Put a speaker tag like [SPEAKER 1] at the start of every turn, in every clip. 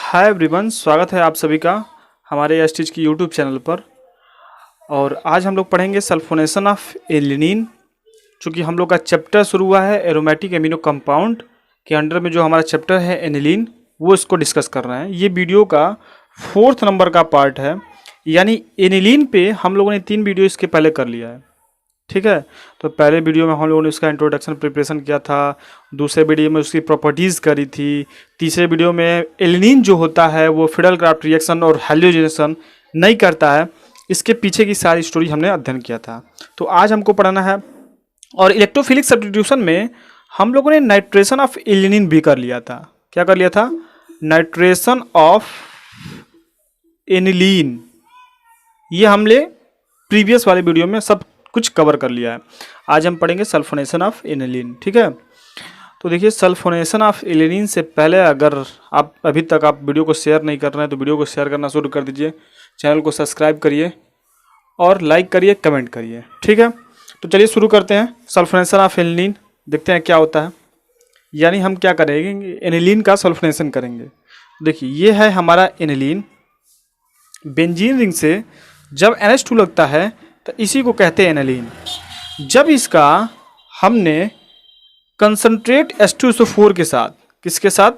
[SPEAKER 1] Hi everyone, स्वागत है आप सभी का हमारे एस्टिज की यूट्यूब चैनल पर। और आज हम लोग पढ़ेंगे सल्फोनेशन ऑफ एलिनीन। चूँकि हम लोग का चैप्टर शुरू हुआ है एरोमेटिक एमिनो कंपाउंड के अंडर में, जो हमारा चैप्टर है एनिलीन, वो इसको डिस्कस कर रहे हैं। ये वीडियो का 4th नंबर का पार्ट है, यानी एनिलीन पे हम लोगों ने 3 वीडियो इसके पहले कर लिया है। ठीक है, तो पहले वीडियो में हम लोगों ने उसका इंट्रोडक्शन प्रिपरेशन किया था, दूसरे वीडियो में उसकी प्रॉपर्टीज़ करी थी, तीसरे वीडियो में एलिनीन जो होता है वो फिडल क्राफ्ट रिएक्शन और हैलोजेनेशन नहीं करता है, इसके पीछे की सारी स्टोरी हमने अध्ययन किया था। तो आज हमको पढ़ाना है। और इलेक्ट्रोफिलिक सब्स्टिट्यूशन में हम लोगों ने नाइट्रेशन ऑफ एलिनीन भी कर लिया था। क्या कर लिया था? Nitration of aniline. ये हमने प्रीवियस वाले वीडियो में सब कुछ कवर कर लिया है। आज हम पढ़ेंगे सल्फोनेशन ऑफ एनिलीन। ठीक है, तो देखिए, सल्फोनेशन ऑफ एनिलीन से पहले अगर आप अभी तक आप वीडियो को शेयर नहीं कर रहे हैं तो वीडियो को शेयर करना शुरू कर दीजिए, चैनल को सब्सक्राइब करिए और लाइक करिए, कमेंट करिए। ठीक है, तो चलिए शुरू करते हैं। सल्फोनेशन ऑफ एनिलीन देखते हैं क्या होता है। यानी हम क्या करेंगे, एनिलीन का सल्फोनेशन करेंगे। देखिए, ये है हमारा एनिलीन। बेंजीन रिंग से जब NH2 लगता है तो इसी को कहते हैं एनिलीन। जब इसका हमने कंसंट्रेट H2SO4 के साथ, किसके साथ?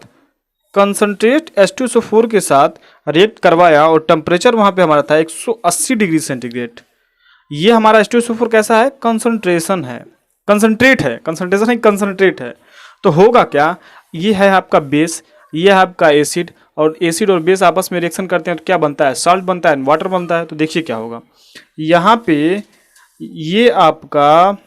[SPEAKER 1] कंसंट्रेट H2SO4 के साथ रिएक्ट करवाया और टेम्परेचर वहाँ पे हमारा था 180 डिग्री सेंटीग्रेड। ये हमारा H2SO4 कैसा है? कंसंट्रेशन है, कंसंट्रेट है, कंसंट्रेशन है, कंसंट्रेट है। तो होगा क्या? ये है आपका बेस, ये है आपका एसिड, और एसिड और बेस आपस में रिएक्शन करते हैं तो क्या बनता है? सॉल्ट बनता है, वाटर बनता है। तो देखिए क्या होगा, यहाँ पे ये आपका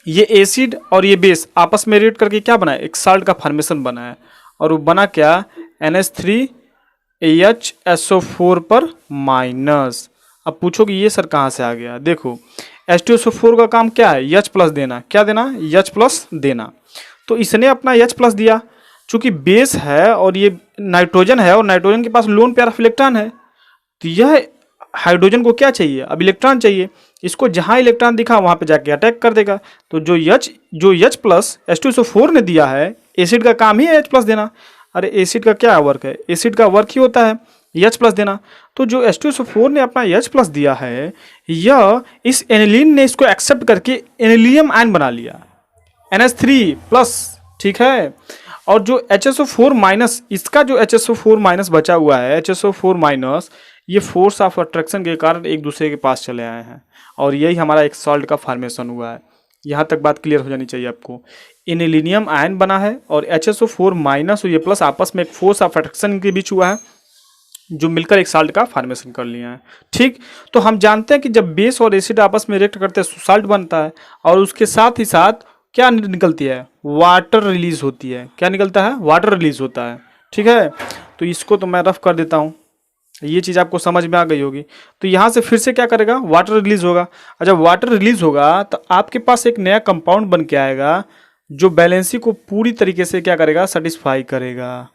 [SPEAKER 1] ये एसिड और ये बेस आपस में रिएक्ट करके क्या बना है? एक साल्ट का फॉर्मेशन बना है। और वो बना क्या? NH3HSO4 पर माइनस। अब पूछोगे ये सर कहाँ से आ गया? देखो, H2SO4 का काम क्या है? H प्लस देना। क्या देना? H प्लस देना। तो इसने अपना H प्लस दिया। चूंकि बेस है और ये नाइट्रोजन है और नाइट्रोजन के पास लोन पेयर ऑफ इलेक्ट्रॉन है, तो यह हाइड्रोजन को क्या चाहिए? अब इलेक्ट्रॉन चाहिए। इसको जहां इलेक्ट्रॉन दिखा वहां पे जाके अटैक कर देगा। तो जो H प्लस H2SO4 ने दिया है, एसिड का काम ही है H प्लस देना। अरे एसिड का क्या वर्क है? एसिड का वर्क ही होता है H प्लस देना। तो जो H2SO4 ने अपना H प्लस दिया है, यह इस एनिलीन ने इसको एक्सेप्ट करके एनिलियम आयन बना लिया, NH3 प्लस। ठीक है, और जो HSO4 माइनस, इसका जो HSO4 माइनस बचा हुआ है, HSO4 माइनस, ये फोर्स ऑफ अट्रैक्शन के कारण एक दूसरे के पास चले आए हैं और यही हमारा एक सॉल्ट का फॉर्मेशन हुआ है। यहाँ तक बात क्लियर हो जानी चाहिए आपको। एनिलीनियम आयन बना है और HSO4 माइनस और ये प्लस आपस में एक फोर्स ऑफ अट्रैक्शन के बीच हुआ है, जो मिलकर एक साल्ट का फॉर्मेशन कर लिया है। ठीक, तो हम जानते हैं कि जब बेस और एसिड आपस में रिएक्ट करते हैं साल्ट बनता है, और उसके साथ ही साथ क्या निकलती है? वाटर रिलीज होती है। क्या निकलता है? वाटर रिलीज होता है। ठीक है, तो इसको तो मैं रफ कर देता हूँ, ये चीज़ आपको समझ में आ गई होगी। तो यहाँ से फिर से क्या करेगा? वाटर रिलीज होगा। और जब वाटर रिलीज होगा तो आपके पास एक नया कंपाउंड बन के आएगा, जो बैलेंसी को पूरी तरीके से क्या करेगा? सेटिस्फाई करेगा,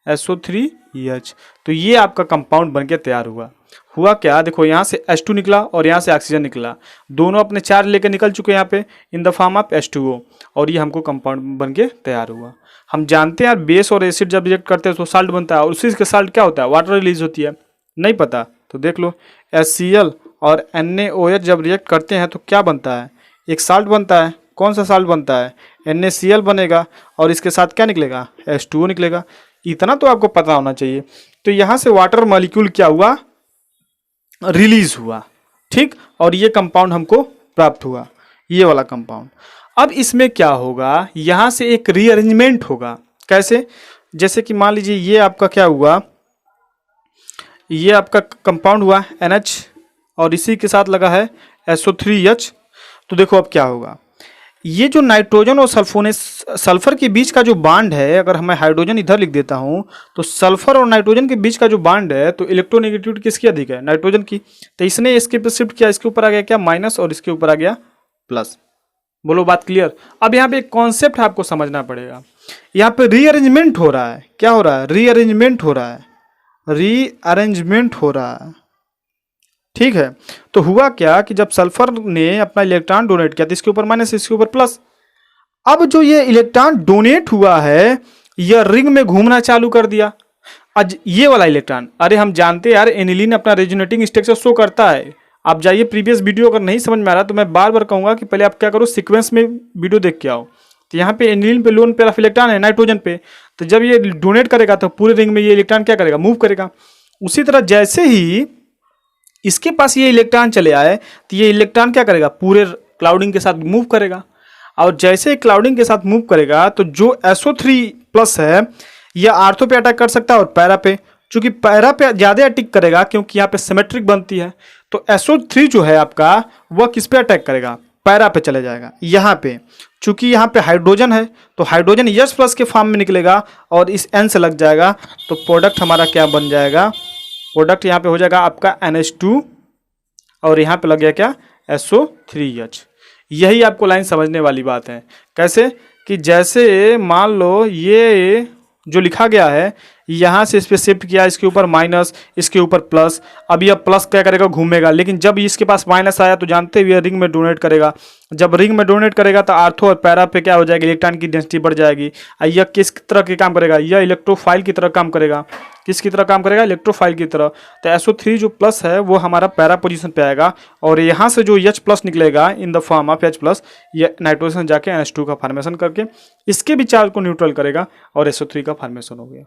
[SPEAKER 1] SO3H। तो ये आपका कंपाउंड बन के तैयार हुआ क्या? देखो, यहाँ से H2 निकला और यहाँ से ऑक्सीजन निकला, दोनों अपने चार्ज लेकर निकल चुके हैं यहाँ पे in the form of H2O, और ये हमको कंपाउंड बन के तैयार हुआ। हम जानते हैं यार, बेस और एसिड जब रिएक्ट करते हैं तो साल्ट बनता है, और उसी के साल्ट क्या होता है? वाटर रिलीज होती है। नहीं पता तो देख लो, HCl और NaOH जब रिएक्ट करते हैं तो क्या बनता है? एक साल्ट बनता है। कौन सा साल्ट बनता है? NaCl बनेगा, और इसके साथ क्या निकलेगा? H2O निकलेगा। इतना तो आपको पता होना चाहिए। तो यहाँ से वाटर मॉलिक्यूल क्या हुआ? रिलीज हुआ। ठीक, और ये कंपाउंड हमको प्राप्त हुआ, ये वाला कंपाउंड। अब इसमें क्या होगा? यहाँ से एक रीअरेंजमेंट होगा। कैसे? जैसे कि मान लीजिए ये आपका क्या हुआ, ये आपका कंपाउंड हुआ NH और इसी के साथ लगा है SO3H। तो देखो अब क्या होगा, ये जो नाइट्रोजन और सल्फर के बीच का जो बांड है, अगर मैं हाइड्रोजन इधर लिख देता हूं तो सल्फर और नाइट्रोजन के बीच का जो बांड है, तो इलेक्ट्रोनेगेटिविटी किसकी अधिक है? नाइट्रोजन की। तो इसने इसके पे शिफ्ट किया, इसके ऊपर आ गया क्या? माइनस, और इसके ऊपर आ गया प्लस। बोलो बात क्लियर? अब यहाँ पे एक कॉन्सेप्ट आपको समझना पड़ेगा। यहाँ पे रीअरेंजमेंट हो रहा है। क्या हो रहा है? रीअरेंजमेंट हो रहा है, रीअरेंजमेंट हो रहा है। ठीक है, तो हुआ क्या कि जब सल्फर ने अपना इलेक्ट्रॉन डोनेट किया तो इसके ऊपर माइनस, इसके ऊपर प्लस। अब जो ये इलेक्ट्रॉन डोनेट हुआ है, यह रिंग में घूमना चालू कर दिया। आज ये वाला इलेक्ट्रॉन, अरे हम जानते हैं यार एनिलीन अपना रेजोनेटिंग स्ट्रक्चर शो करता है। आप जाइए प्रीवियस वीडियो, अगर नहीं समझ में आ रहा तो मैं बार बार कहूँगा कि पहले आप क्या करो, सीक्वेंस में वीडियो देख के आओ। तो यहाँ पे एनिलीन पे लोन पेयर ऑफ इलेक्ट्रॉन है नाइट्रोजन पे, तो जब ये डोनेट करेगा तो पूरे रिंग में ये इलेक्ट्रॉन क्या करेगा, मूव करेगा। उसी तरह जैसे ही इसके पास ये इलेक्ट्रॉन चले आए तो ये इलेक्ट्रॉन क्या करेगा, पूरे क्लाउडिंग के साथ मूव करेगा। और जैसे ही क्लाउडिंग के साथ मूव करेगा तो जो SO3+ है यह आर्थो पे अटैक कर सकता है और पैरा पे, चूंकि पैरा पे ज़्यादा अटैक करेगा क्योंकि यहाँ पे सिमेट्रिक बनती है। तो SO3 जो है आपका वह किस पे अटैक करेगा, पैरा पे चले जाएगा। यहाँ पे चूंकि यहाँ पे हाइड्रोजन है तो हाइड्रोजन H+ के फॉर्म में निकलेगा और इस N से लग जाएगा, तो प्रोडक्ट हमारा क्या बन जाएगा, प्रोडक्ट यहाँ पे हो जाएगा आपका NH2 और यहाँ पे लग गया क्या, SO3H। यही आपको लाइन समझने वाली बात है। कैसे कि जैसे मान लो ये जो लिखा गया है यहाँ से इस पर शिफ्ट किया, इसके ऊपर माइनस, इसके ऊपर प्लस। अब यह प्लस क्या करेगा, घूमेगा, लेकिन जब इसके पास माइनस आया तो जानते हुए रिंग में डोनेट करेगा। जब रिंग में डोनेट करेगा तो आर्थो और पैरा पे क्या हो जाएगी, इलेक्ट्रॉन की डेंसिटी बढ़ जाएगी। यह किस तरह के काम करेगा, यह इलेक्ट्रोफाइल की तरह काम करेगा। किसकी तरह काम करेगा, इलेक्ट्रोफाइल की तरह। तो SO3 जो प्लस है वो हमारा पैरा पोजीशन पे आएगा और यहाँ से जो H+ निकलेगा in the form of H+, ये नाइट्रोजन जाके NH2 का फॉर्मेशन करके इसके भी चार्ज को न्यूट्रल करेगा और SO3 का फॉर्मेशन हो गया।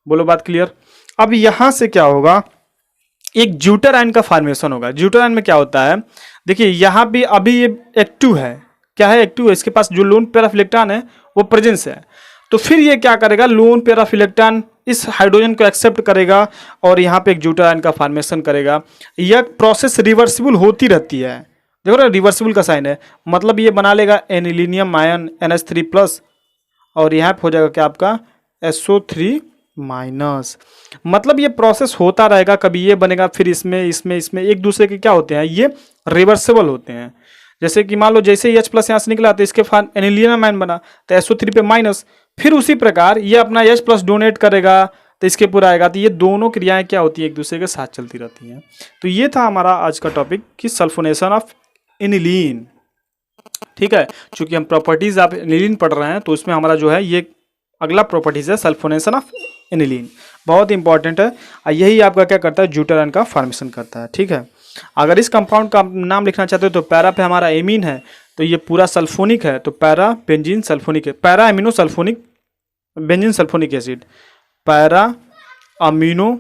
[SPEAKER 1] बोलो बात क्लियर। अब यहाँ से क्या होगा, एक ज्यूटर आयन का फॉर्मेशन होगा। ज्यूटर आयन में क्या होता है, देखिए यहाँ भी अभी ये एक्टिव है, क्या है, एक्टिव है। इसके पास जो लोन पेयर ऑफ इलेक्ट्रॉन है वो प्रेजेंस है, तो फिर ये क्या करेगा, लोन पेयर ऑफ इलेक्ट्रॉन इस हाइड्रोजन को एक्सेप्ट करेगा और यहाँ पे एक ज्यूटर आयन का फॉर्मेशन करेगा। यह प्रोसेस रिवर्सिबल होती रहती है। देखो ना, रिवर्सिबल का साइन है, मतलब ये बना लेगा एनिलीनियम आयन NH3+, और यहाँ पे हो जाएगा क्या आपका SO3-। मतलब ये प्रोसेस होता रहेगा, कभी ये बनेगा फिर इसमें एक दूसरे के क्या होते हैं, ये रिवर्सिबल होते हैं। जैसे कि मान लो जैसे H+ यहाँ से निकला तो इसके फॉर्म एनिलीनियम आयन बना तो SO3 पे माइनस, फिर उसी प्रकार ये अपना H+ डोनेट करेगा तो इसके पूरा आएगा। तो ये दोनों क्रियाएं क्या होती है, एक दूसरे के साथ चलती रहती हैं। तो ये था हमारा आज का टॉपिक कि सल्फोनेशन ऑफ एनिलीन। ठीक है, चूंकि हम प्रॉपर्टीज ऑफ एनिलीन पढ़ रहे हैं तो उसमें हमारा जो है ये अगला प्रॉपर्टीज है सल्फोनेशन ऑफ एनिलीन, बहुत इंपॉर्टेंट है। यही आपका क्या करता है, ज्यूटर आयन का फॉर्मेशन करता है। ठीक है, अगर इस कंपाउंड का नाम लिखना चाहते हो तो पैरा पे हमारा एमीन है तो ये पूरा सल्फोनिक है, तो पैरा बेंजीन सल्फोनिक है, para amino sulphonic benzene sulphonic acid, para amino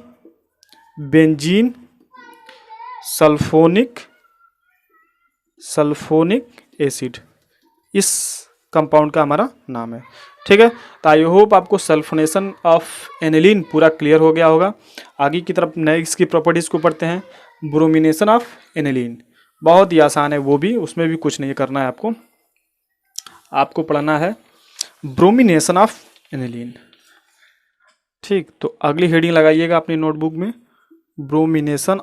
[SPEAKER 1] benzene sulphonic acid, इस कंपाउंड का हमारा नाम है। ठीक है, तो आई होप आपको सल्फोनेशन ऑफ एनिलीन पूरा क्लियर हो गया होगा। आगे की तरफ नेक्स्ट की प्रॉपर्टीज़ को पढ़ते हैं। ब्रोमिनेशन ऑफ एनिलीन बहुत ही आसान है, वो भी, उसमें भी कुछ नहीं करना है आपको पढ़ना है ब्रोमिनेशन ऑफ एनिलीन। ठीक, तो अगली हेडिंग लगाइएगा अपनी नोटबुक में, ब्रोमिनेशन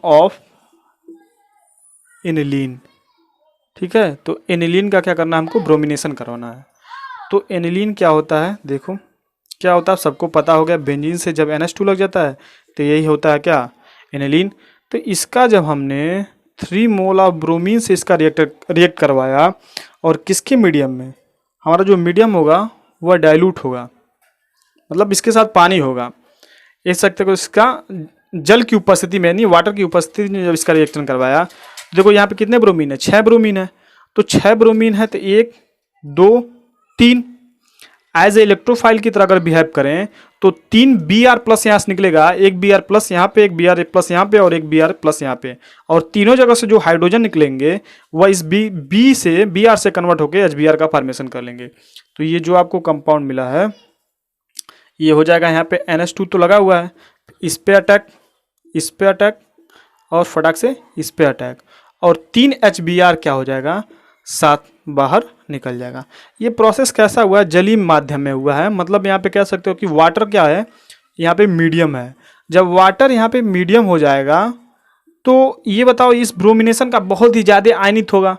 [SPEAKER 1] ऑफ एनिलीन। ठीक है, तो एनिलीन का क्या करना है, हमको ब्रोमिनेशन करवाना है। तो एनिलीन क्या होता है, देखो क्या होता है, सबको पता हो गया, बेंजीन से जब NH2 लग जाता है तो यही होता है क्या, एनिलीन। तो इसका जब हमने 3 मोल ऑफ ब्रोमीन से इसका रिएक्ट करवाया और किसके मीडियम में, हमारा जो मीडियम होगा वह डाइल्यूट होगा, मतलब इसके साथ पानी होगा। इस सकते को इसका जल की उपस्थिति में, यानी वाटर की उपस्थिति में जब इसका रिएक्शन करवाया, देखो यहाँ पे कितने ब्रोमीन है, 6 ब्रोमीन है। तो 6 ब्रोमीन है तो 1 2 3 एज ए इलेक्ट्रोफाइल की तरह अगर बिहेव करें तो 3 Br+ यहाँ से निकलेगा, एक Br+ यहाँ पे, एक Br+ यहाँ पे और एक Br+ यहाँ पे, और तीनों जगह से जो हाइड्रोजन निकलेंगे वह इस B से Br से कन्वर्ट होकर HBr का फॉर्मेशन कर लेंगे। तो ये जो आपको कंपाउंड मिला है ये हो जाएगा, यहाँ पे NH2 तो लगा हुआ है, इस पे अटैक और फटाक से इस पे अटैक, और 3 HBr क्या हो जाएगा, साथ बाहर निकल जाएगा। ये प्रोसेस कैसा हुआ है, जलीय माध्यम में हुआ है, मतलब यहाँ पे कह सकते हो कि वाटर क्या है, यहाँ पे मीडियम है। जब वाटर यहाँ पे मीडियम हो जाएगा तो ये बताओ इस ब्रोमिनेशन का बहुत ही ज़्यादा आयनित होगा।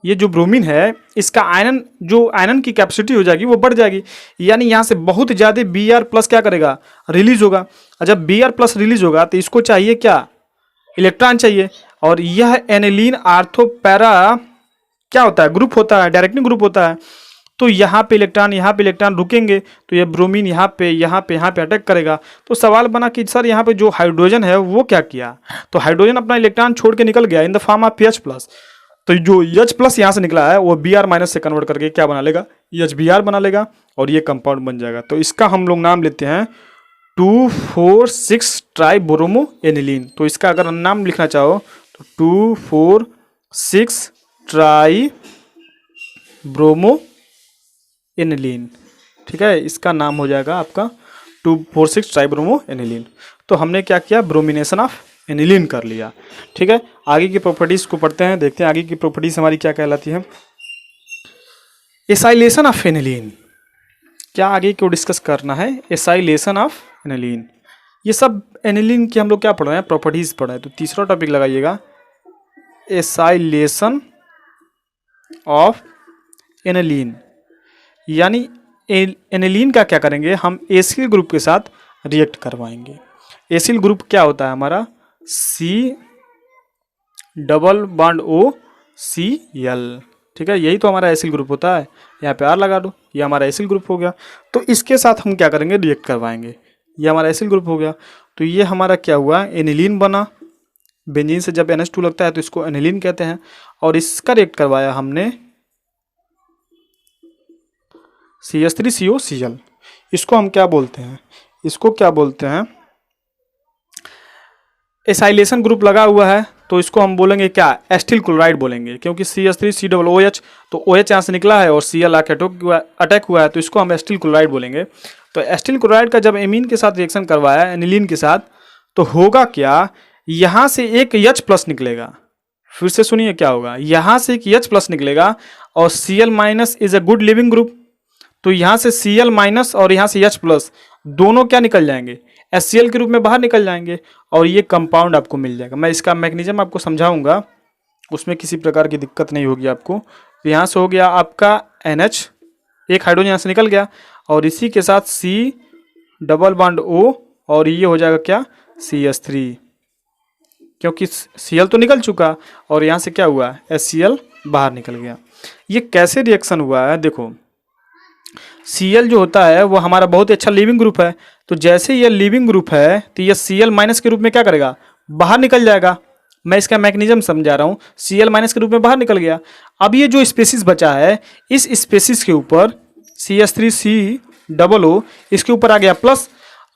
[SPEAKER 1] ये जो ब्रोमीन है इसका आयनन की कैपेसिटी हो जाएगी वो बढ़ जाएगी, यानी यहाँ से बहुत ज़्यादा Br+ क्या करेगा, रिलीज होगा। और जब Br+ रिलीज होगा तो इसको चाहिए क्या, इलेक्ट्रॉन चाहिए, और यह एनिलीन आर्थो पैरा क्या होता है, ग्रुप होता है, डायरेक्टिंग ग्रुप होता है। तो यहाँ पे इलेक्ट्रॉन रुकेंगे, तो ये ब्रोमीन यहाँ पे अटैक करेगा। तो सवाल बना कि सर यहाँ पे जो हाइड्रोजन है वो क्या किया, तो हाइड्रोजन अपना इलेक्ट्रॉन छोड़ के निकल गया in the form of H plus. तो जो H प्लस यहाँ से निकला है वो Br माइनस से कन्वर्ट करके क्या बना लेगा, HBr बना लेगा और ये कंपाउंड बन जाएगा। तो इसका हम लोग नाम लेते हैं 2,4,6 ट्राइब्रोमो एनिलीन। तो इसका अगर नाम लिखना चाहो तो 2,4,6 ट्राइब्रोमो एनिलीन, ठीक है, इसका नाम हो जाएगा आपका 2,4,6 ट्राइब्रोमो एनिलीन। तो हमने क्या किया, ब्रोमिनेशन ऑफ एनिलीन कर लिया। ठीक है, आगे की प्रॉपर्टीज को पढ़ते हैं, देखते हैं आगे की प्रॉपर्टीज हमारी क्या कहलाती है। एसाइलेशन ऑफ एनिलीन, क्या आगे को डिस्कस करना है, एसाइलेशन ऑफ एनिलीन। ये सब एनिलीन की हम लोग क्या पढ़ रहे हैं, प्रॉपर्टीज पढ़ रहे हैं। तो तीसरा टॉपिक लगाइएगा, एसाइलेशन ऑफ एनिलीन। यानी एनिलीन का क्या करेंगे, हम एसिल ग्रुप के साथ रिएक्ट करवाएंगे। एसिल ग्रुप क्या होता है हमारा, C डबल बॉन्ड OCl, ठीक है, यही तो हमारा एसिल ग्रुप होता है। यहाँ पे R लगा दो, ये हमारा एसिल ग्रुप हो गया। तो इसके साथ हम क्या करेंगे, रिएक्ट करवाएंगे। ये हमारा एसिल ग्रुप हो गया। तो ये हमारा क्या हुआ, एनिलीन बना। बेंजीन से जब NH2 लगता है तो इसको एनिलीन कहते हैं। और इसका रिएक्ट करवाया हमने CH3COCl। इसको हम क्या बोलते हैं, इसको क्या बोलते हैं, एसाइलेशन ग्रुप लगा हुआ है तो इसको हम बोलेंगे क्या, एस्टिल क्लोराइड बोलेंगे, क्योंकि CH3COOH तो OH यहाँ से निकला है और Cl आके अटैक हुआ है, तो इसको हम एस्टिल क्लोराइड बोलेंगे। तो एस्टिल क्लोराइड का जब एमीन के साथ रिएक्शन करवाया एनिलीन के साथ, तो होगा क्या, यहाँ से एक H प्लस निकलेगा। फिर से सुनिए क्या होगा, यहाँ से एक H प्लस निकलेगा और Cl minus is a good leaving group. तो यहाँ से Cl माइनस और यहाँ से H प्लस दोनों क्या निकल जाएंगे, HCl के रूप में बाहर निकल जाएंगे और ये कंपाउंड आपको मिल जाएगा। मैं इसका मैकेनिज्म आपको समझाऊंगा, उसमें किसी प्रकार की दिक्कत नहीं होगी आपको। तो यहाँ से हो गया आपका NH, एक हाइड्रोजन यहाँ से निकल गया और इसी के साथ C डबल बॉन्ड O और ये हो जाएगा क्या, CH3, क्योंकि Cl तो निकल चुका और यहाँ से क्या हुआ, HCl बाहर निकल गया। ये कैसे रिएक्शन हुआ है, देखो Cl जो होता है वो हमारा बहुत ही अच्छा लिविंग ग्रुप है। तो जैसे ये लिविंग ग्रुप है तो ये Cl माइनस के रूप में क्या करेगा, बाहर निकल जाएगा। मैं इसका मैकेनिज्म समझा रहा हूँ, Cl माइनस के रूप में बाहर निकल गया। अब ये जो स्पेसिस बचा है, इस स्पेसिस के ऊपर CH3COO इसके ऊपर आ गया प्लस।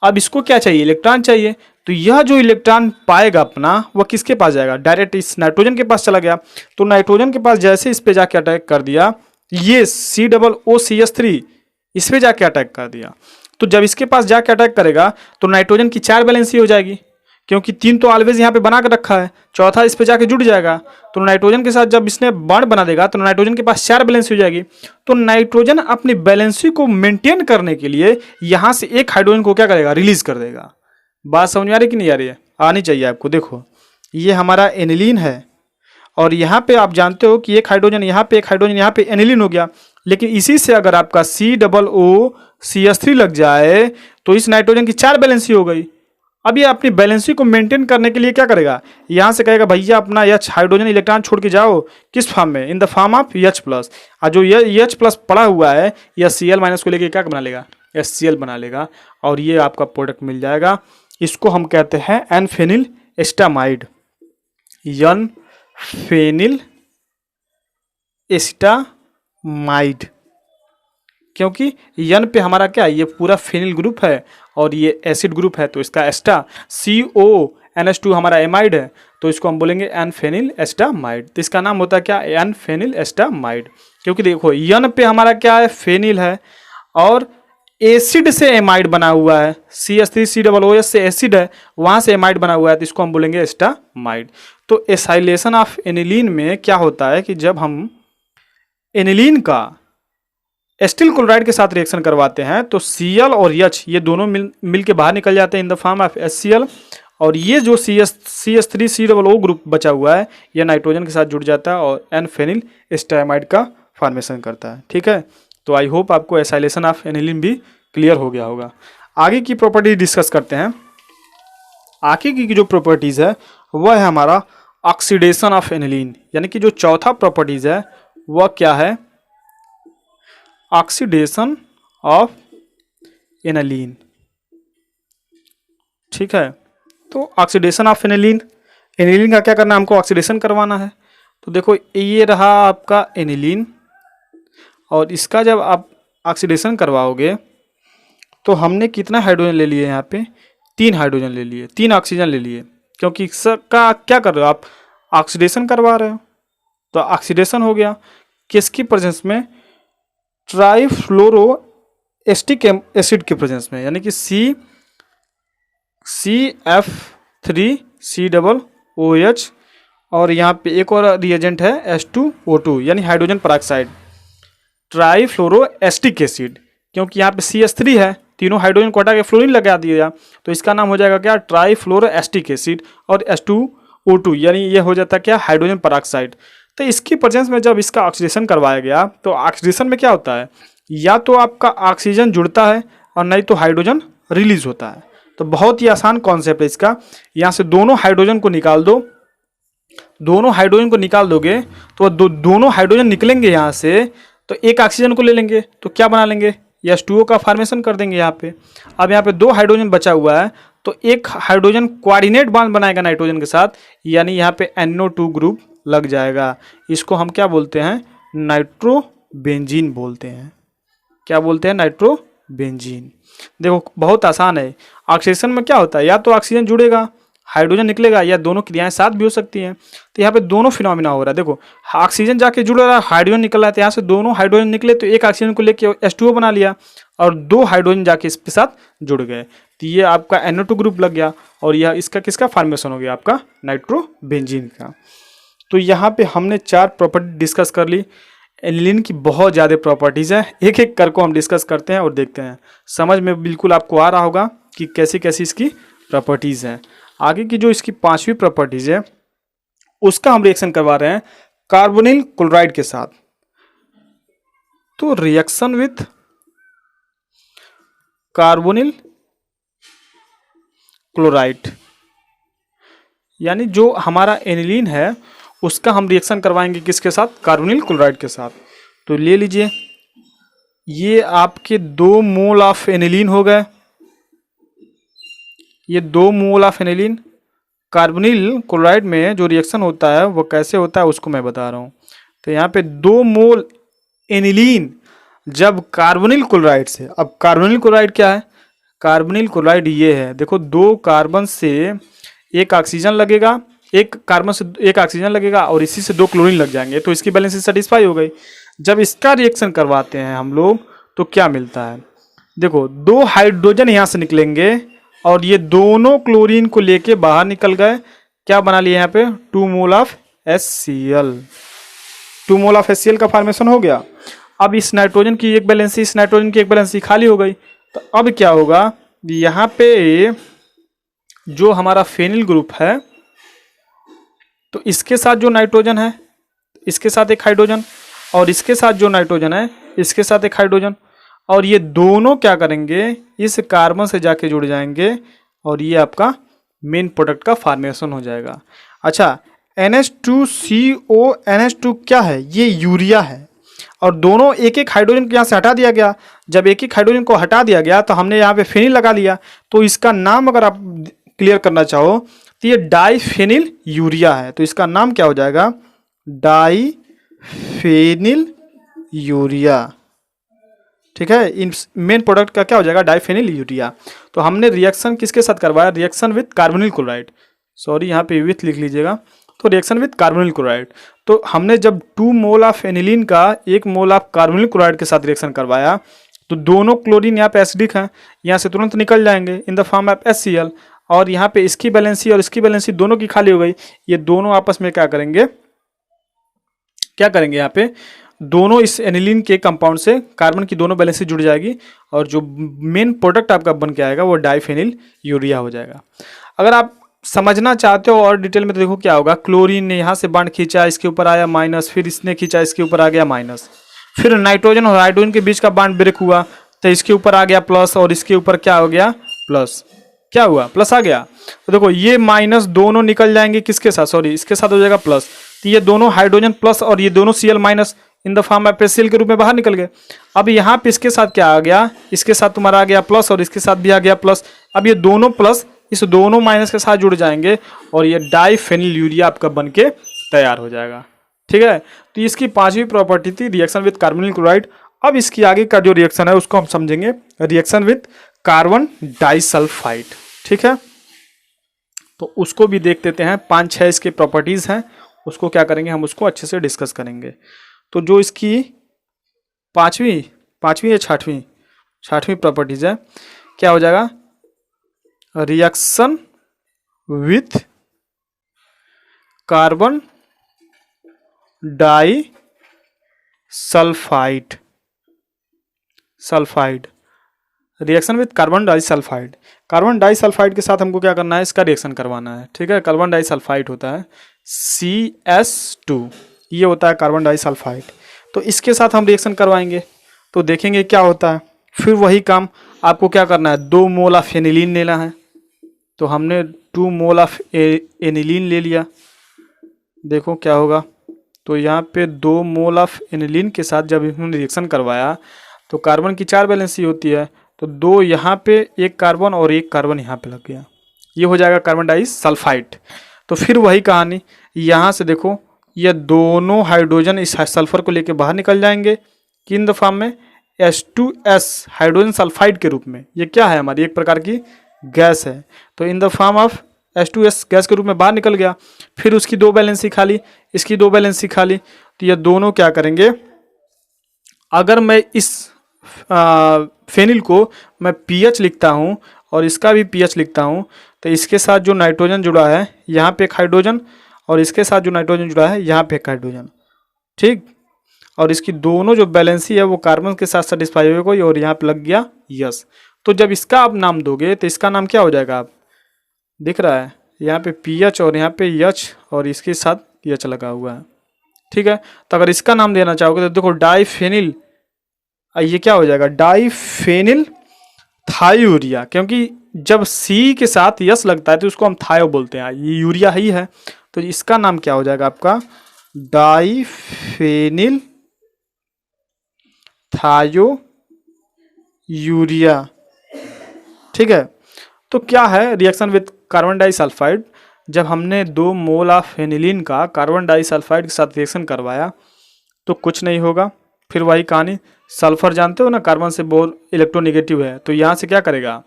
[SPEAKER 1] अब इसको क्या चाहिए, इलेक्ट्रॉन चाहिए। तो यह जो इलेक्ट्रॉन पाएगा अपना, वह किसके पास जाएगा, डायरेक्ट इस नाइट्रोजन के पास चला गया। तो नाइट्रोजन के पास जैसे इस पे जाके अटैक कर दिया, ये COOCH3 इस पे जाके अटैक कर दिया। तो जब इसके पास जाके अटैक करेगा तो नाइट्रोजन की 4 बैलेंसी हो जाएगी, क्योंकि 3 तो ऑलवेज यहाँ पे बना कर रखा है, चौथा इस पे जाके जुड़ जाएगा। तो नाइट्रोजन के साथ जब इसने बॉन्ड बना देगा तो नाइट्रोजन के पास 4 बैलेंसी हो जाएगी। तो नाइट्रोजन अपनी बैलेंसी को मेंटेन करने के लिए यहाँ से एक हाइड्रोजन को क्या करेगा, रिलीज कर देगा। बात समझ में आ रही कि नहीं आ रही है, आनी चाहिए आपको। देखो ये हमारा एनिलीन है और यहाँ पे आप जानते हो कि एक हाइड्रोजन यहाँ पे, एक हाइड्रोजन यहाँ पे, एनिलीन हो गया। लेकिन इसी से अगर आपका COOCH3 लग जाए तो इस नाइट्रोजन की 4 बैलेंसी हो गई। अब ये अपनी बैलेंसी को मेंटेन करने के लिए क्या करेगा, यहाँ से कहेगा भैया अपना H हाइड्रोजन इलेक्ट्रॉन छोड़ के जाओ, किस फॉर्म में, in the form of H plus. और जो ये H प्लस पड़ा हुआ है यह Cl माइनस को लेके क्या बना लेगा, HCl बना लेगा और ये आपका प्रोडक्ट मिल जाएगा। इसको हम कहते हैं एन फेनिल एस्टामाइड, एन फेनिल एस्टामाइड, क्योंकि यन पे हमारा क्या, ये पूरा फेनिल ग्रुप है और ये एसिड ग्रुप है। तो इसका एस्टा CONH2 हमारा एमाइड है, तो इसको हम बोलेंगे एन फेनिल एस्टामाइड। तो इसका नाम होता है क्या, एन फेनिल एस्टामाइड। क्योंकि देखो यन पे हमारा क्या है, फेनिल है और एसिड से एमाइड बना हुआ है, CH3COOH से एसिड है, वहां से एमाइड बना हुआ है, तो इसको हम बोलेंगे एस्टामाइड। तो एसाइलेशन ऑफ एनिलीन में क्या होता है कि जब हम एनिलीन का एस्टिल क्लोराइड के साथ रिएक्शन करवाते हैं तो Cl और H ये दोनों मिल के बाहर निकल जाते हैं in the form of HCl, और ये जो CH3COO ग्रुप बचा हुआ है ये नाइट्रोजन के साथ जुड़ जाता है और एन फेनिल एस्टामाइड का फॉर्मेशन करता है। ठीक है, तो आई होप आपको एसाइलेशन ऑफ एनिलीन भी क्लियर हो गया होगा। आगे की प्रॉपर्टी डिस्कस करते हैं। आगे की जो प्रॉपर्टीज है वह है हमारा ऑक्सीडेशन ऑफ एनिलीन, यानी कि जो चौथा प्रॉपर्टीज है वह क्या है, ऑक्सीडेशन ऑफ एनालीन। ठीक है, तो ऑक्सीडेशन ऑफ एनालीन, एनालीन का क्या करना है, हमको ऑक्सीडेशन करवाना है। तो देखो ये रहा आपका एनालीन, और इसका जब आप ऑक्सीडेशन करवाओगे तो हमने कितना हाइड्रोजन ले लिए यहाँ पे, 3 हाइड्रोजन ले लिए, 3 ऑक्सीजन ले लिए, क्योंकि इसका क्या कर रहे हो आप, ऑक्सीडेशन करवा रहे हो। तो ऑक्सीडेशन हो गया किसकी प्रेजेंस में, ट्राईफ्लोरो एस्टिक एसिड की प्रेजेंस में, यानी कि CF3COOH, और यहाँ पे एक और रिएजेंट है H2O2 यानी hydrogen peroxide, trifluoro acetic acid, क्योंकि यहाँ पे CH3 है, तीनों हाइड्रोजन को हटा के फ्लोरीन लगा दिया, तो इसका नाम हो जाएगा क्या, ट्राईफ्लोरो एस्टिक एसिड, और H2O2 यानी ये हो जाता है क्या, हाइड्रोजन पेरोक्साइड। तो इसकी प्रेजेंस में जब इसका ऑक्सीडेशन करवाया गया तो ऑक्सीडेशन में क्या होता है, या तो आपका ऑक्सीजन जुड़ता है और नहीं तो हाइड्रोजन रिलीज होता है। तो बहुत ही आसान कॉन्सेप्ट है इसका। यहाँ से दोनों हाइड्रोजन को निकाल दो, दोनों हाइड्रोजन को निकाल दोगे तो दोनों हाइड्रोजन निकलेंगे यहाँ से, तो एक ऑक्सीजन को ले लेंगे तो क्या बना लेंगे, H2O का फॉर्मेशन कर देंगे यहाँ पे। अब यहाँ पे 2 हाइड्रोजन बचा हुआ है, तो एक हाइड्रोजन कोऑर्डिनेट बॉन्ड बनाएगा नाइट्रोजन के साथ, यानी यहाँ पे NO2 ग्रुप लग जाएगा। इसको हम क्या बोलते हैं, नाइट्रोबेंजीन बोलते हैं। क्या बोलते हैं, नाइट्रोबेंजीन। देखो बहुत आसान है। ऑक्सीडेशन में क्या होता है, या तो ऑक्सीजन जुड़ेगा, हाइड्रोजन निकलेगा, या दोनों क्रियाएं साथ भी हो सकती हैं। तो यहाँ पे दोनों फिनोमिना हो रहा है। देखो ऑक्सीजन जाके जुड़ रहा है, हाइड्रोजन निकल रहा है, तो यहाँ से दोनों हाइड्रोजन निकले तो एक ऑक्सीजन को लेके H2O बना लिया, और 2 हाइड्रोजन जाके इसके साथ जुड़ गए, तो ये आपका NO2 ग्रुप लग गया, और यह इसका किसका फॉर्मेशन हो गया, आपका नाइट्रोबेंजीन का। तो यहाँ पे हमने 4 प्रॉपर्टी डिस्कस कर ली। एनिलीन की बहुत ज़्यादा प्रॉपर्टीज़ है, एक एक करके हम डिस्कस करते हैं और देखते हैं। समझ में बिल्कुल आपको आ रहा होगा कि कैसी कैसी इसकी प्रॉपर्टीज़ हैं। आगे की जो इसकी 5वीं प्रॉपर्टीज़ है उसका हम रिएक्शन करवा रहे हैं कार्बोनिल क्लोराइड के साथ। तो रिएक्शन विथ कार्बोनिल क्लोराइड, यानी जो हमारा एनिलीन है उसका हम रिएक्शन करवाएंगे किसके साथ, कार्बोनिल क्लोराइड के साथ। तो ले लीजिए, ये आपके 2 मोल ऑफ एनिलीन हो गए, ये 2 mole of aniline. Carbonyl chloride में जो रिएक्शन होता है वो कैसे होता है उसको मैं बता रहा हूँ। तो यहाँ पे 2 मोल एनिलीन जब कार्बोनिल क्लोराइड से, अब कार्बोनिल क्लोराइड क्या है, कार्बोनिल क्लोराइड ये है, देखो 2 कार्बन से एक ऑक्सीजन लगेगा, एक कार्बन से एक ऑक्सीजन लगेगा और इसी से 2 क्लोरीन लग जाएंगे, तो इसकी बैलेंस सेटिस्फाई हो गई। जब इसका रिएक्शन करवाते हैं हम लोग तो क्या मिलता है, देखो 2 हाइड्रोजन यहाँ से निकलेंगे और ये दोनों क्लोरीन को लेके बाहर निकल गए, क्या बना लिया यहाँ पे, 2 mole of HCl। 2 mole of HCl का फॉर्मेशन हो गया। अब इस नाइट्रोजन की एक बैलेंसी, इस नाइट्रोजन की एक बैलेंसी खाली हो गई, तो अब क्या होगा, यहाँ पे जो हमारा फेनिल ग्रुप है तो इसके साथ जो नाइट्रोजन है इसके साथ एक हाइड्रोजन, और इसके साथ जो नाइट्रोजन है इसके साथ एक हाइड्रोजन, और ये दोनों क्या करेंगे, इस कार्बन से जाके जुड़ जाएंगे और ये आपका मेन प्रोडक्ट का फॉर्मेशन हो जाएगा। अच्छा, NH2CO NH2 क्या है, ये यूरिया है, और दोनों एक एक हाइड्रोजन को यहाँ से हटा दिया गया। जब एक एक हाइड्रोजन को हटा दिया गया तो हमने यहाँ पे फेनिल लगा लिया, तो इसका नाम अगर आप क्लियर करना चाहो तो ये डाईफेनिल यूरिया है। तो इसका नाम क्या हो जाएगा, डाईफेनिल यूरिया। ठीक है, इन मेन प्रोडक्ट का क्या हो जाएगा, डाईफेनिल यूरिया। तो हमने रिएक्शन किसके साथ करवाया, reaction with carbonyl chloride, sorry यहाँ पे विथ लिख लीजिएगा, तो रिएक्शन विथ कार्बोनिल क्लोराइड। तो हमने जब 2 मोल ऑफ एनिलीन का 1 मोल ऑफ कार्बोनिल क्लोराइड के साथ रिएक्शन करवाया तो दोनों क्लोरीन यहाँ पे एसिडिक हैं, यहाँ से तुरंत निकल जाएंगे in the form of HCl, और यहाँ पे इसकी बैलेंसी और इसकी बैलेंसी दोनों की खाली हो गई। ये दोनों आपस में क्या करेंगे, यहाँ पे दोनों इस एनिलीन के कंपाउंड से कार्बन की दोनों बैलेंसी जुड़ जाएगी, और जो मेन प्रोडक्ट आपका बन के आएगा वो डाईफेनिल यूरिया हो जाएगा। अगर आप समझना चाहते हो और डिटेल में तो देखो क्या होगा, क्लोरीन ने यहाँ से बांड खींचा, इसके ऊपर आया माइनस, फिर इसने खींचा, इसके ऊपर आ गया माइनस, फिर नाइट्रोजन और हाइड्रोजन के बीच का बांड ब्रेक हुआ तो इसके ऊपर आ गया प्लस, और इसके ऊपर क्या हो गया, प्लस, क्या हुआ, प्लस आ गया। तो देखो ये माइनस दोनों निकल जाएंगे किसके साथ, सॉरी इसके साथ हो जाएगा प्लस, तो ये दोनों हाइड्रोजन प्लस और ये दोनों Cl minus, in the form of HCl के रूप में बाहर निकल गए। अब यहाँ पे इसके साथ क्या आ गया, इसके साथ तुम्हारा आ गया प्लस और इसके साथ भी आ गया प्लस। अब ये दोनों प्लस इस दोनों माइनस के साथ जुड़ जाएंगे और ये डाइफेनिल यूरिया आपका बन के तैयार हो जाएगा। ठीक है, तो इसकी पांचवी प्रॉपर्टी थी रिएक्शन विद कार्बोनिल क्लोराइड। अब इसकी आगे का जो रिएक्शन है उसको हम समझेंगे रिएक्शन विद कार्बन डाइसल्फाइड। ठीक है, तो उसको भी देख लेते हैं। 5-6 इसके प्रॉपर्टीज हैं, उसको क्या करेंगे हम, उसको अच्छे से डिस्कस करेंगे। तो जो इसकी पांचवी या छठवीं प्रॉपर्टीज है, क्या हो जाएगा, reaction with carbon disulphide reaction with carbon disulphide. Carbon disulphide के साथ हमको क्या करना है, इसका रिएक्शन करवाना है। ठीक है, कार्बन डाइसल्फाइड होता है CS2, ये होता है कार्बन डाइसल्फाइड। तो इसके साथ हम रिएक्शन करवाएंगे तो देखेंगे क्या होता है। फिर वही काम आपको क्या करना है, 2 मोल ऑफ एनिलीन लेना है। तो हमने 2 मोल ऑफ एनिलीन ले लिया, देखो क्या होगा। तो यहाँ पे 2 मोल ऑफ एनिलीन के साथ जब हमने रिएक्शन करवाया तो कार्बन की 4 वैलेंसी होती है, तो 2 यहाँ पे, 1 कार्बन और 1 कार्बन यहाँ पे लग गया, ये हो जाएगा कार्बन डाइसल्फाइड। तो फिर वही कहानी, यहाँ से देखो ये दोनों हाइड्रोजन इस सल्फर को लेके बाहर निकल जाएंगे किन द फॉर्म में, H2S हाइड्रोजन सल्फाइड के रूप में। ये क्या है, हमारी एक प्रकार की गैस है। तो in the form of H2S gas के रूप में बाहर निकल गया। फिर उसकी 2 वैलेंसी खाली, इसकी 2 वैलेंसी खाली, तो ये दोनों क्या करेंगे, अगर मैं इस फेनिल को मैं पीएच लिखता हूँ और इसका भी पीएच लिखता हूँ, तो इसके साथ जो नाइट्रोजन जुड़ा है यहाँ पे एक हाइड्रोजन और इसके साथ जो नाइट्रोजन जुड़ा है यहाँ पे एक हाइड्रोजन। ठीक, और इसकी दोनों जो बैलेंसी है वो कार्बन के साथ सेटिस्फाई हो गई और यहाँ पे लग गया यस। तो जब इसका आप नाम दोगे तो इसका नाम क्या हो जाएगा, आप दिख रहा है यहाँ पे पीएच और यहाँ पे एच और इसके साथ एच लगा हुआ है। ठीक है, तो अगर इसका नाम देना चाहोगे तो देखो डाइफेनिल, ये क्या हो जाएगा, डाइफेनिल थायूरिया, क्योंकि जब सी के साथ यस लगता है तो उसको हम थायो बोलते हैं, ये यूरिया ही है। तो इसका नाम क्या हो जाएगा आपका, डाइफेनिल थायो यूरिया। ठीक है, तो क्या है रिएक्शन विद कार्बन डाइसल्फाइड, जब हमने 2 मोल ऑफ एनिलीन का कार्बन डाइसल्फाइड के साथ रिएक्शन करवाया तो कुछ नहीं होगा। फिर वही कहानी, सल्फर जानते हो ना, कार्बन से बहुत इलेक्ट्रोनेगेटिव है, तो यहाँ से क्या करेगा,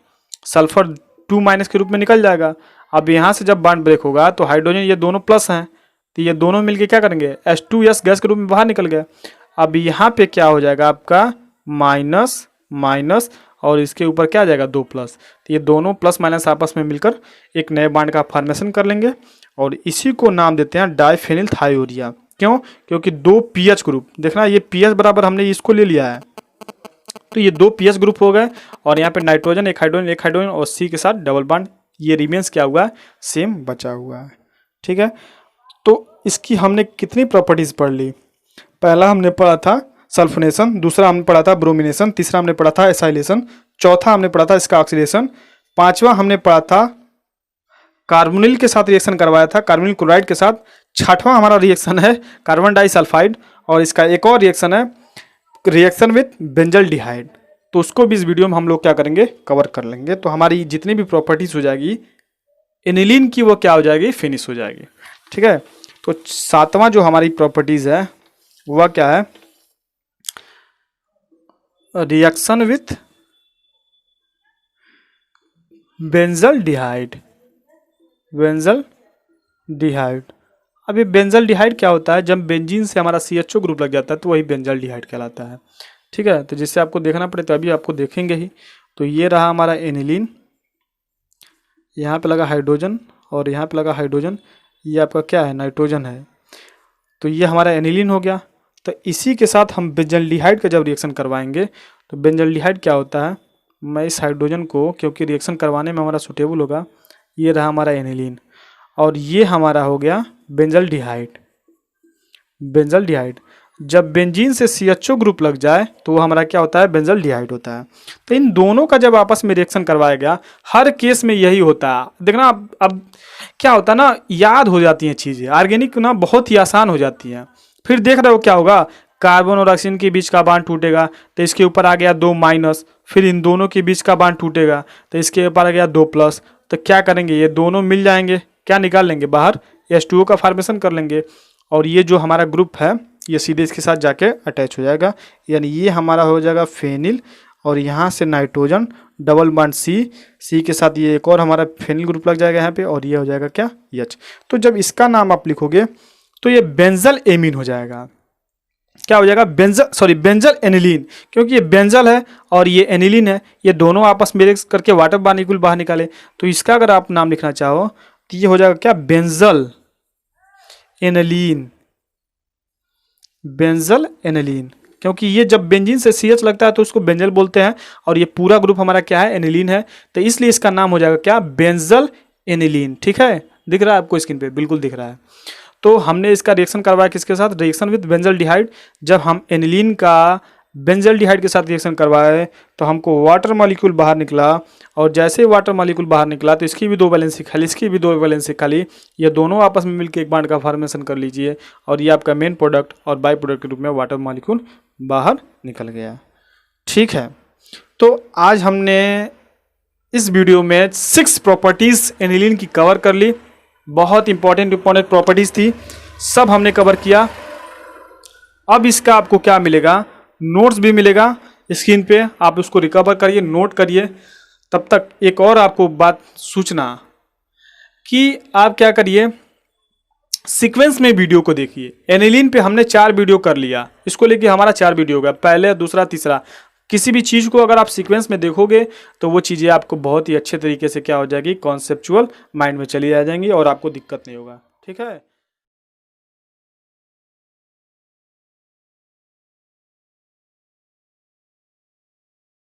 [SPEAKER 1] सल्फर 2- के रूप में निकल जाएगा। अब यहाँ से जब बॉन्ड ब्रेक होगा तो हाइड्रोजन, ये दोनों प्लस हैं, तो ये दोनों मिलके क्या करेंगे, H2S गैस के रूप में बाहर निकल गया। अब यहाँ पे क्या हो जाएगा आपका माइनस माइनस और इसके ऊपर क्या आ जाएगा 2 प्लस, तो ये दोनों प्लस माइनस आपस में मिलकर एक नए बॉन्ड का फॉर्मेशन कर लेंगे और इसी को नाम देते हैं डाइफेनिल थायूरिया। क्यों, क्योंकि 2 पीएच ग्रुप, देखना ये पीएच बराबर हमने इसको ले लिया है, तो ये 2 पीएच ग्रुप हो गए और यहाँ पे नाइट्रोजन एक हाइड्रोजन और सी के साथ डबल बॉन्ड, ये रिमेंस क्या हुआ है, सेम बचा हुआ है। ठीक है, तो इसकी हमने कितनी प्रॉपर्टीज पढ़ ली, पहला हमने पढ़ा था सल्फोनेशन, दूसरा हमने पढ़ा था ब्रोमिनेशन, तीसरा हमने पढ़ा था एसाइलेशन, चौथा हमने पढ़ा था इसका ऑक्सीडेशन, 5वां हमने पढ़ा था कार्बोनिल के साथ रिएक्शन करवाया था कार्बोनिल क्लोराइड के साथ, 6वां हमारा रिएक्शन है कार्बन डाइसल्फाइड और इसका एक और रिएक्शन है रिएक्शन विथ बेंजल्डिहाइड। तो उसको भी इस वीडियो में हम लोग क्या करेंगे, कवर कर लेंगे। तो हमारी जितनी भी प्रॉपर्टीज हो जाएगी एनिलीन की वो क्या हो जाएगी, फिनिश हो जाएगी। ठीक है, तो 7वां जो हमारी प्रॉपर्टीज है वह क्या है, रिएक्शन विथ बेंजल्डिहाइड। अब ये बेंजल्डिहाइड क्या होता है, जब बेंजीन से हमारा CHO ग्रुप लग जाता है तो वही बेंजल्डिहाइड कहलाता है। ठीक है, तो जिससे आपको देखना पड़े तो अभी आपको देखेंगे ही। तो ये रहा हमारा एनिलीन, यहाँ पे लगा हाइड्रोजन और यहाँ पे लगा हाइड्रोजन, ये आपका क्या है, नाइट्रोजन है। तो ये हमारा एनिलीन हो गया। तो इसी के साथ हम बेंजल्डिहाइड का जब रिएक्शन करवाएंगे तो बेंजल्डिहाइड क्या होता है, मैं इस हाइड्रोजन को क्योंकि रिएक्शन करवाने में हमारा सूटेबल होगा, ये रहा हमारा एनिलीन और ये हमारा हो गया बेंजल्डिहाइड। जब बेंजीन से CHO ग्रुप लग जाए तो वो हमारा क्या होता है, बेंजल्डिहाइड होता है। तो इन दोनों का जब आपस में रिएक्शन करवाया गया, हर केस में यही होता है। देखना अब क्या होता है ना, याद हो जाती हैं चीज़ें, ऑर्गेनिक ना बहुत ही आसान हो जाती हैं। फिर देख रहे हो क्या होगा, कार्बन और ऑक्सीजन के बीच का बॉन्ड टूटेगा तो इसके ऊपर आ गया 2 माइनस, फिर इन दोनों के बीच का बॉन्ड टूटेगा तो इसके ऊपर आ गया 2 प्लस। तो क्या करेंगे, ये दोनों मिल जाएंगे, क्या निकाल लेंगे बाहर, H2O का फॉर्मेशन कर लेंगे और ये जो हमारा ग्रुप है ये सीधे इसके साथ जाके अटैच हो जाएगा, यानी ये हमारा हो जाएगा फेनिल और यहाँ से नाइट्रोजन डबल बॉन्ड सी के साथ ये एक और हमारा फेनिल ग्रुप लग जाएगा यहाँ पे और ये हो जाएगा क्या, H। तो जब इसका नाम आप लिखोगे तो ये बेंजल एमीन हो जाएगा। क्या हो जाएगा, बेंजल एनिलीन, क्योंकि ये बेंजल है और ये एनिलीन है, ये दोनों आपस में मिक्स करके वाटर मॉलिक्यूल बाहर निकाले। तो इसका अगर आप नाम लिखना चाहो तो ये हो जाएगा क्या, बेंजल एनिलीन, बेंजल एनिलीन, क्योंकि ये जब बेंजीन से CH लगता है तो उसको बेंजल बोलते हैं और ये पूरा ग्रुप हमारा क्या है, एनिलीन है, तो इसलिए इसका नाम हो जाएगा क्या, बेंजल एनिलीन। ठीक है, दिख रहा है आपको स्क्रीन पे, बिल्कुल दिख रहा है। तो हमने इसका रिएक्शन करवाया किसके साथ, रिएक्शन विद बेंजल्डिहाइड। जब हम एनिलीन का बेंजल्डिहाइड के साथ रिएक्शन करवाए तो हमको वाटर मॉलिक्यूल बाहर निकला और जैसे ही वाटर मॉलिक्यूल बाहर निकला तो इसकी भी 2 वैलेंसी खाली, इसकी भी 2 वैलेंसी खाली, ये दोनों आपस में मिलकर एक बॉन्ड का फॉर्मेशन कर लीजिए और ये आपका मेन प्रोडक्ट और बाई प्रोडक्ट के रूप में वाटर मॉलिक्यूल बाहर निकल गया। ठीक है, तो आज हमने इस वीडियो में 6 प्रॉपर्टीज़ एनिलीन की कवर कर ली। बहुत इंपॉर्टेंट प्रॉपर्टीज़ थी, सब हमने कवर किया। अब इसका आपको क्या मिलेगा, नोट्स भी मिलेगा स्क्रीन पे, आप उसको रिकवर करिए, नोट करिए। तब तक एक और आपको बात सूचना कि आप क्या करिए, सीक्वेंस में वीडियो को देखिए। एनिलीन पे हमने 4 वीडियो कर लिया, इसको लेके हमारा 4 वीडियो होगा, पहले, दूसरा, तीसरा। किसी भी चीज़ को अगर आप सीक्वेंस में देखोगे तो वो चीज़ें आपको बहुत ही अच्छे तरीके से क्या हो जाएगी, कॉन्सेप्चुअल माइंड में चली आ जाएंगी और आपको दिक्कत नहीं होगा। ठीक है।